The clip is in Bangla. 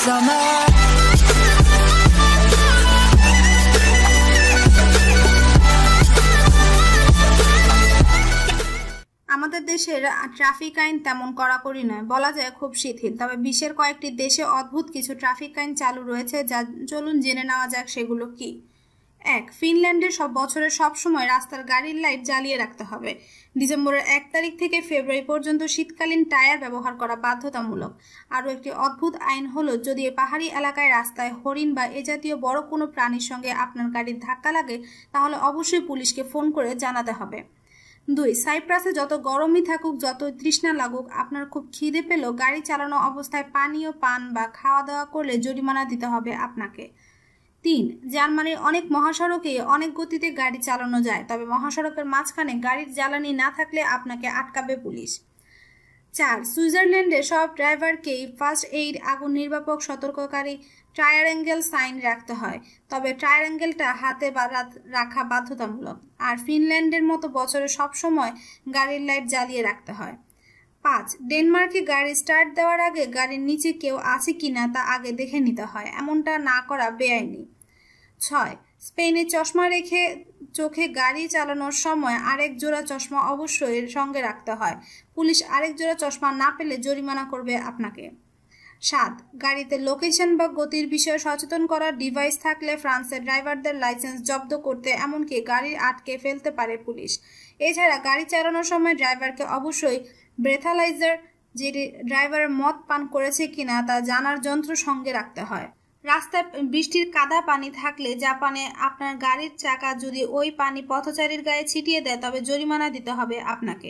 summer. আমাদের দেশের ট্রাফিক আইন তেমন কড়াকড়ি নয়, বলা যায় খুব শিথিল। তবে বিশ্বের কয়েকটি দেশে অদ্ভুত কিছু ট্রাফিক আইন চালু রয়েছে, যা চলুন জেনে নেওয়া যাক সেগুলো কি। 1. ফিনল্যান্ডে বছরের সব সময় রাস্তার গাড়ির লাইট জ্বালিয়ে রাখতে হবে। ডিসেম্বরের 1 তারিখ থেকে ফেব্রুয়ারি পর্যন্ত শীতকালীন টায়ার ব্যবহার করা বাধ্যতামূলক। আরও একটি অদ্ভুত আইন হলো, যদি পাহাড়ি এলাকায় রাস্তায় হরিণ বা এ জাতীয় বড় কোনো প্রাণীর সঙ্গে আপনার গাড়ির ধাক্কা লাগে, তাহলে অবশ্যই পুলিশকে ফোন করে জানাতে হবে। 2. সাইপ্রাসে যত গরমই থাকুক, যত তৃষ্ণা লাগুক, আপনার খুব খিদে পেলেও গাড়ি চালানো অবস্থায় পানীয় পান বা খাওয়া দাওয়া করলে জরিমানা দিতে হবে আপনাকে। 3. জার্মানির অনেক মহাসড়কে অনেক গতিতে গাড়ি চালানো যায়, তবে মহাসড়কের মাঝখানে গাড়ির জ্বালানি না থাকলে আপনাকে আটকাবে পুলিশ। 4. সুইজারল্যান্ডে সব ড্রাইভারকেই ফার্স্ট এইড, আগুন নির্বাপক, সতর্ককারী, ট্রায়াঙ্গেল সাইন রাখতে হয়, তবে ট্রায়াঙ্গেলটা হাতে রাখা বাধ্যতামূলক। আর ফিনল্যান্ডের মতো বছরে সব সময় গাড়ির লাইট জ্বালিয়ে রাখতে হয়। 5. ডেনমার্কে গাড়ি স্টার্ট দেওয়ার আগে গাড়ির নিচে কেউ আছে কিনা তা আগে দেখে নিতে হয়, এমনটা না করা বেআইনি। 6. স্পেনে চশমা রেখে চোখে গাড়ি চালানোর সময় আরেক জোড়া চশমা অবশ্যই সঙ্গে রাখতে হয়, পুলিশ আরেক জোড়া চশমা না পেলে জরিমানা করবে আপনাকে। 7. গাড়িতে লোকেশন বা গতির বিষয়ে সচেতন করার ডিভাইস থাকলে ফ্রান্সের ড্রাইভারদের লাইসেন্স জব্দ করতে, এমনকি গাড়ি আটকে ফেলতে পারে পুলিশ। এছাড়া গাড়ি চালানোর সময় ড্রাইভারকে অবশ্যই ব্রেথালাইজার, যে ড্রাইভারের মদ পান করেছে কিনা তা জানার যন্ত্র সঙ্গে রাখতে হয়। রাস্তায় বৃষ্টির কাদা পানি থাকলে, জাপানে আপনার গাড়ির চাকা যদি ওই পানি পথচারীর গায়ে ছিটিয়ে দেয়, তবে জরিমানা দিতে হবে আপনাকে।